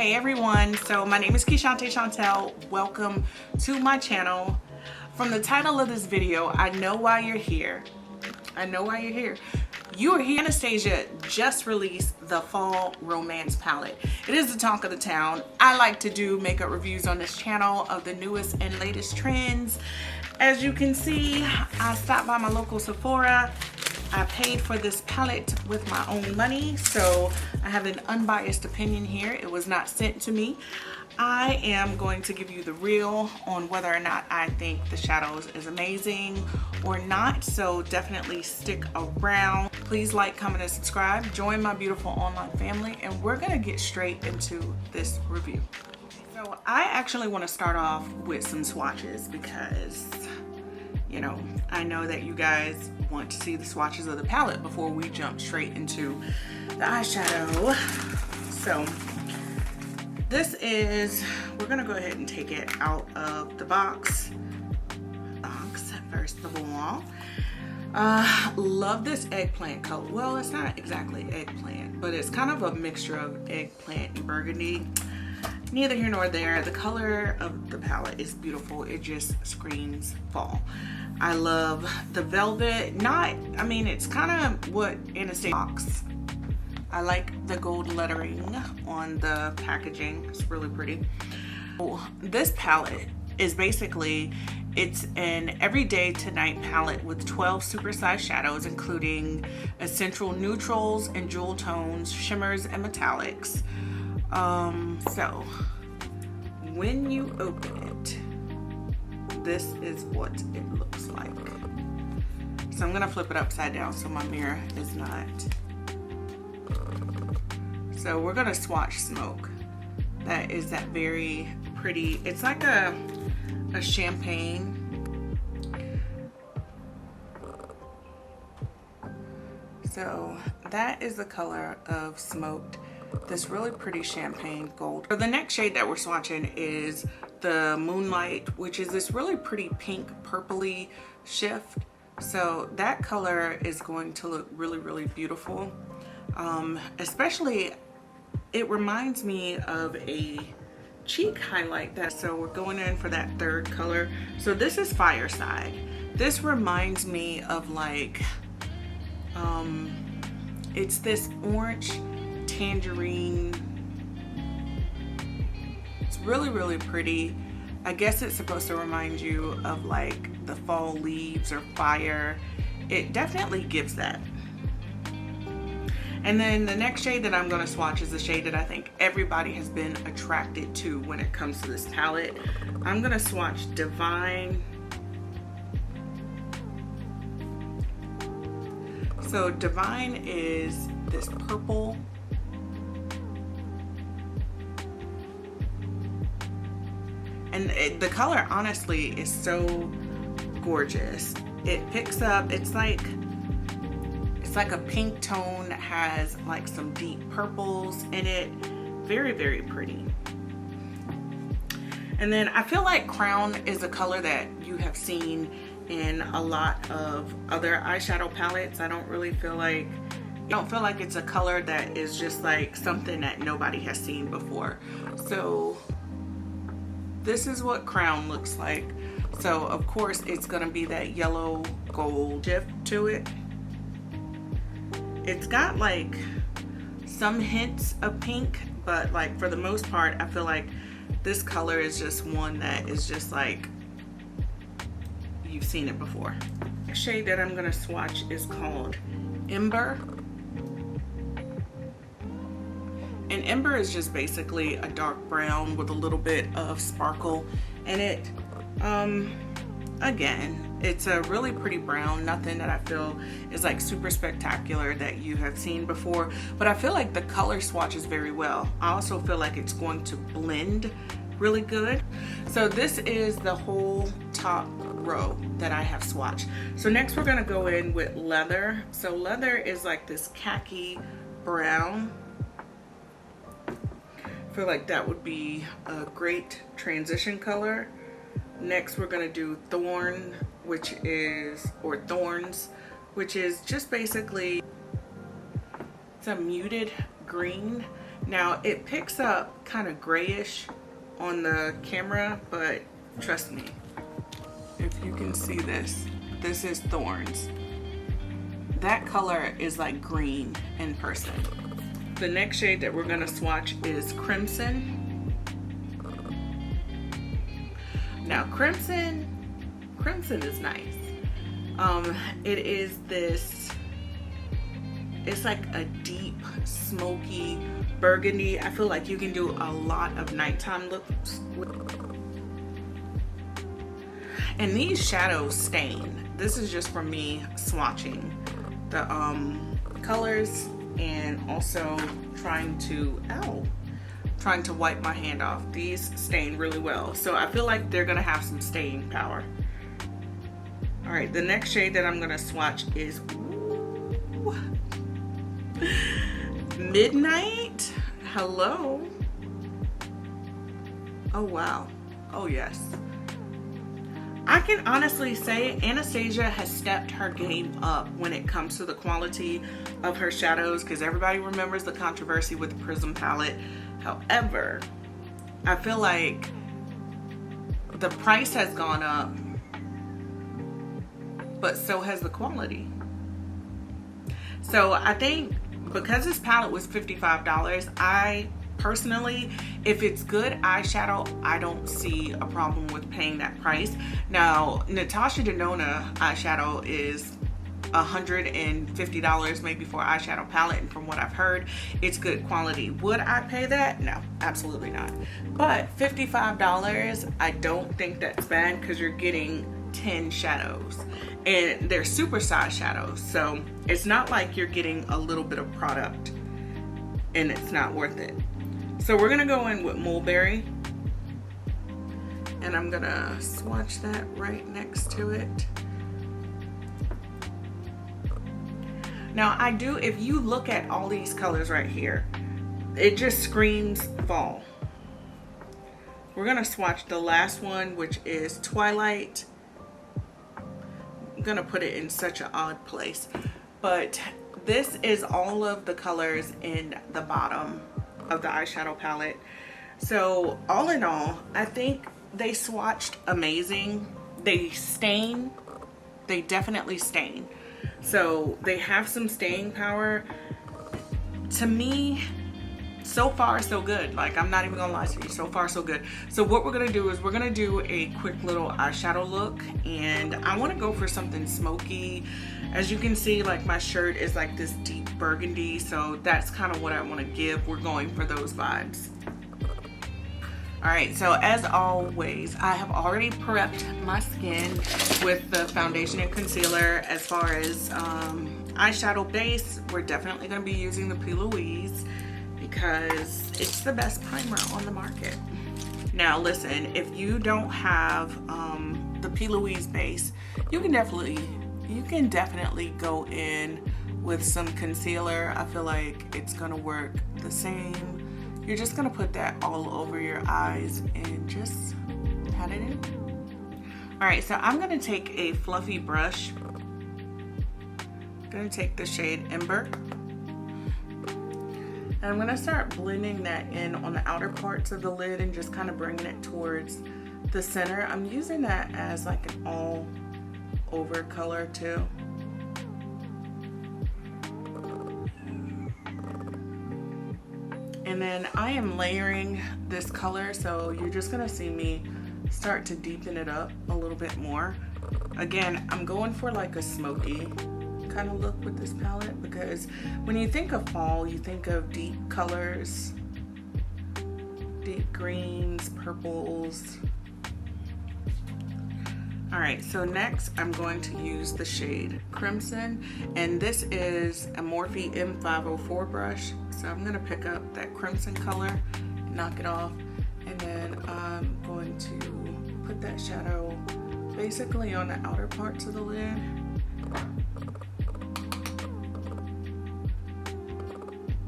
Hey everyone, so my name is Keshante Chantel. Welcome to my channel. From the title of this video, I know why you're here. You are here. Anastasia just released the Fall Romance Palette. It is the talk of the town. I like to do makeup reviews on this channel of the newest and latest trends. As you can see, I stopped by my local Sephora. I paid for this palette with my own money, so I have an unbiased opinion here. It was not sent to me. I am going to give you the real on whether or not I think the shadows is amazing or not, so definitely stick around. Please like, comment, and subscribe. Join my beautiful online family, and we're gonna get straight into this review. So I actually want to start off with some swatches because, you know, I know that you guys want to see the swatches of the palette before we jump straight into the eyeshadow. So this is, we're gonna go ahead and take it out of the box first of all. Love this eggplant color. Well, it's not exactly eggplant, but it's kind of a mixture of eggplant and burgundy. Neither here nor there. The color of the palette is beautiful. It just screams fall. I love the velvet. It's kind of what Anastasia box. I like the gold lettering on the packaging. It's really pretty. This palette is basically, it's an everyday to night palette with 12 supersized shadows, including essential neutrals and jewel tones, shimmers, and metallics. So when you open it, this is what it looks like. So I'm gonna flip it upside down so my mirror is not. So we're gonna swatch Smoke. That is that very pretty, it's like a champagne. So that is the color of Smoked. This really pretty champagne gold. So the next shade that we're swatching is the Moonlight, which is this really pretty pink purpley shift. So that color is going to look really, really beautiful. Especially, it reminds me of a cheek highlight that, so we're going in for that third color. So this is Fireside. This reminds me of like, it's this orange tangerine. It's really, really pretty. I guess it's supposed to remind you of like the fall leaves or fire. It definitely gives that. And then the next shade that I'm going to swatch is the shade that I think everybody has been attracted to when it comes to this palette. I'm going to swatch Divine. So Divine is this purple. And the color honestly is so gorgeous. It picks up, it's like a pink tone that has like some deep purples in it. Very, very pretty. And then I feel like Crown is a color that you have seen in a lot of other eyeshadow palettes. I don't feel like it's a color that is just like something that nobody has seen before. So this is what Crown looks like. So of course it's gonna be that yellow gold shift to it. It's got like some hints of pink, but like for the most part, I feel like this color is just one that is just like, you've seen it before. The shade that I'm gonna swatch is called Ember. And Ember is just basically a dark brown with a little bit of sparkle in it. Again, it's a really pretty brown, nothing that I feel is like super spectacular that you have seen before, but I feel like the color swatches very well. I also feel like it's going to blend really good. So this is the whole top row that I have swatched. So next we're gonna go in with Leather. So Leather is like this khaki brown. I feel like that would be a great transition color. Next we're gonna do Thorns, which is just basically, it's a muted green. Now it picks up kind of grayish on the camera, but trust me, if you can see this, this is Thorns. That color is like green in person. The next shade that we're gonna swatch is Crimson. Now Crimson is nice. It is this, it's like a deep smoky burgundy. I feel like you can do a lot of nighttime looks with. And these shadows stain. This is just from me swatching the colors and also trying to wipe my hand off. These stain really well, so I feel like they're gonna have some staying power. All right, the next shade that I'm gonna swatch is Midnight. Hello. Oh wow. Oh yes. I can honestly say Anastasia has stepped her game up when it comes to the quality of her shadows, because everybody remembers the controversy with the Prism palette. However, I feel like the price has gone up, but so has the quality. So I think because this palette was $55, I personally, if it's good eyeshadow, I don't see a problem with paying that price. Now, Natasha Denona eyeshadow is $150 maybe for an eyeshadow palette, and from what I've heard, it's good quality. Would I pay that? No, absolutely not. But $55, I don't think that's bad, because you're getting 10 shadows and they're supersized shadows, so it's not like you're getting a little bit of product and it's not worth it. So we're gonna go in with Mulberry, and I'm gonna swatch that right next to it. Now I do, if you look at all these colors right here, it just screams fall. We're gonna swatch the last one, which is Twilight. I'm gonna put it in such an odd place, but this is all of the colors in the bottom of the eyeshadow palette. So all in all, I think they swatched amazing. They stain, they definitely stain. So they have some staying power. To me, so far so good. Like, I'm not even gonna lie to you, so far so good. So what we're gonna do is we're gonna do a quick little eyeshadow look, and I want to go for something smoky. As you can see, like, my shirt is like this deep burgundy, so that's kind of what I want to give. We're going for those vibes. All right, so as always, I have already prepped my skin with the foundation and concealer. As far as eyeshadow base, we're definitely going to be using the P. Louise, because it's the best primer on the market. Now listen, if you don't have the P. Louise base, you can definitely go in with some concealer. I feel like it's gonna work the same. You're just gonna put that all over your eyes and just pat it in. All right, so I'm gonna take a fluffy brush. I'm gonna take the shade Ember, and I'm gonna start blending that in on the outer parts of the lid and just kind of bringing it towards the center. I'm using that as like an all over color too. And then I am layering this color, so you're just gonna see me start to deepen it up a little bit more. Again, I'm going for like a smoky kind of look with this palette, because when you think of fall, you think of deep colors, deep greens, purples. All right, so next I'm going to use the shade Crimson, and this is a Morphe M504 brush. So I'm gonna pick up that crimson color, knock it off, and then I'm going to put that shadow basically on the outer parts of the lid.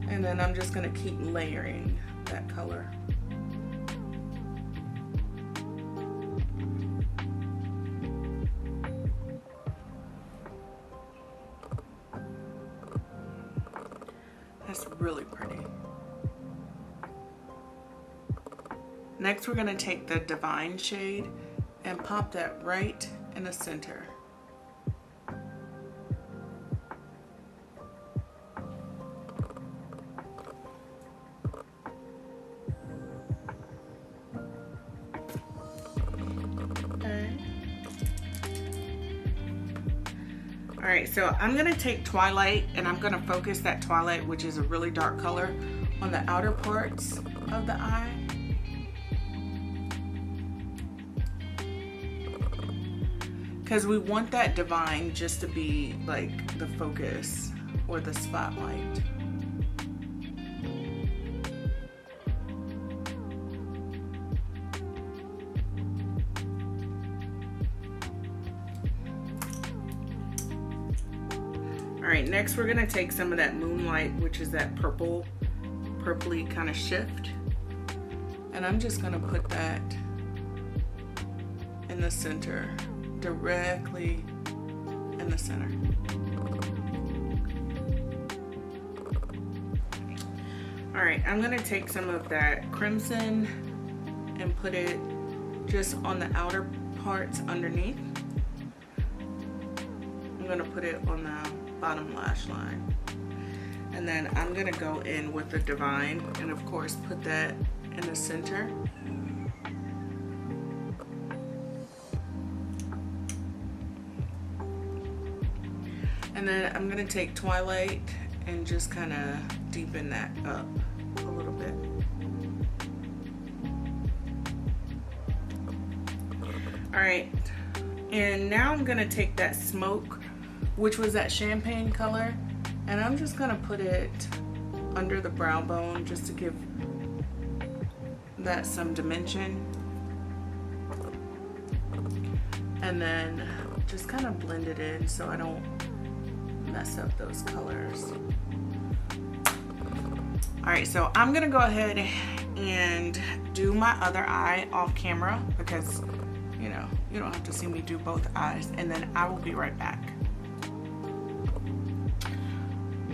And then I'm just gonna keep layering that color. That's really pretty. Next, we're gonna take the Divine shade and pop that right in the center. All right, so I'm gonna take Twilight and I'm gonna focus that Twilight, which is a really dark color, on the outer parts of the eye. Because we want that Divine just to be like the focus or the spotlight. All right, next we're gonna take some of that Moonlight, which is that purpley kind of shift. And I'm just gonna put that in the center, directly in the center. All right, I'm gonna take some of that Crimson and put it just on the outer parts underneath. I'm gonna put it on the bottom lash line. And then I'm gonna go in with the Divine and of course put that in the center. And then I'm gonna take Twilight and just kind of deepen that up a little bit. All right, and now I'm gonna take that Smoke, which was that champagne color, and I'm just gonna put it under the brow bone just to give that some dimension. And then just kind of blend it in so I don't mess up those colors. All right, so I'm gonna go ahead and do my other eye off camera because, you know, you don't have to see me do both eyes, and then I will be right back.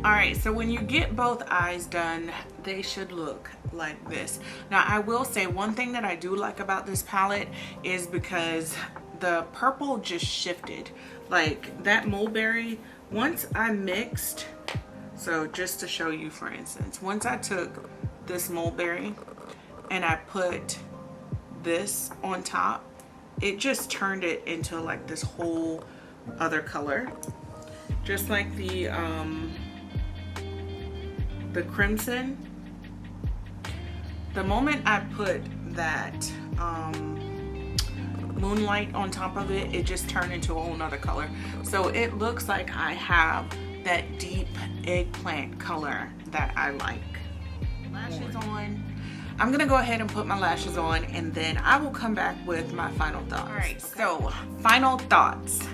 All right, so when you get both eyes done, they should look like this. Now, I will say one thing that I do like about this palette is because the purple just shifted. Like that Mulberry, once I mixed, so just to show you, for instance, once I took this Mulberry and I put this on top, it just turned it into like this whole other color. Just like the Crimson, the moment I put that Moonlight on top of it, it just turned into a whole nother color. So it looks like I have that deep eggplant color that I like. Lashes on. I'm gonna go ahead and put my lashes on and then I will come back with my final thoughts. All right, so final thoughts.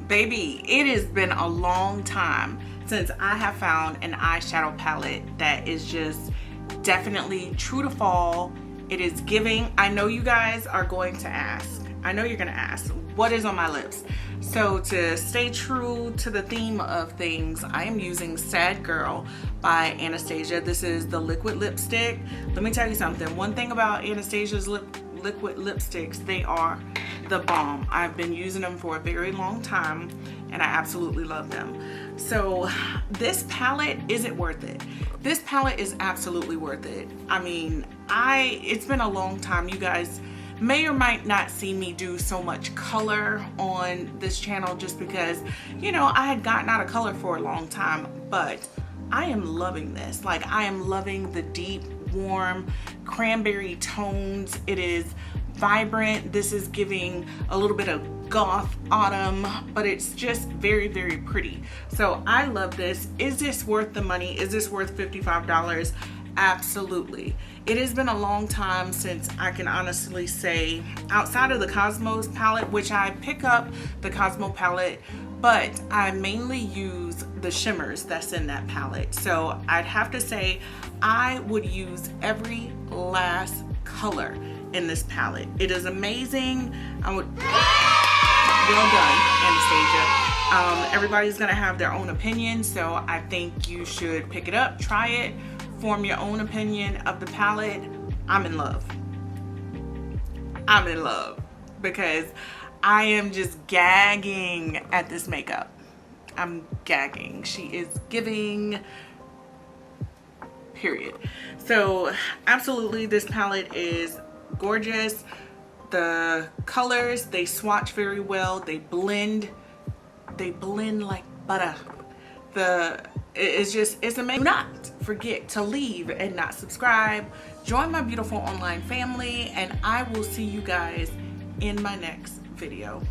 Baby, it has been a long time since I have found an eyeshadow palette that is just definitely true to fall. It is giving. I know you guys are going to ask. I know you're gonna ask, what is on my lips? So to stay true to the theme of things, I am using Sad Girl by Anastasia. This is the liquid lipstick. Let me tell you something. One thing about Anastasia's liquid lipsticks, they are the bomb. I've been using them for a very long time and I absolutely love them. So this palette, is it worth it? This palette is absolutely worth it. I mean, it's been a long time. You guys may or might not see me do so much color on this channel just because, you know, I had gotten out of color for a long time, but I am loving this. Like, I am loving the deep, warm cranberry tones. It is vibrant. This is giving a little bit of goth autumn, but it's just very, very pretty. So I love this. Is this worth the money? Is this worth $55? Absolutely. It has been a long time since I can honestly say, outside of the Cosmos palette, which I pick up the Cosmo palette, but I mainly use the shimmers that's in that palette. So I'd have to say I would use every last color in this palette. It is amazing. Well done, Anastasia. Everybody's gonna have their own opinion, so I think you should pick it up, try it, form your own opinion of the palette. I'm in love. I'm in love because I am just gagging at this makeup. I'm gagging. She is giving, period. So absolutely, this palette is gorgeous. The colors, they swatch very well. They blend like butter. It's amazing. Do not forget to leave and not subscribe. Join my beautiful online family, and I will see you guys in my next video.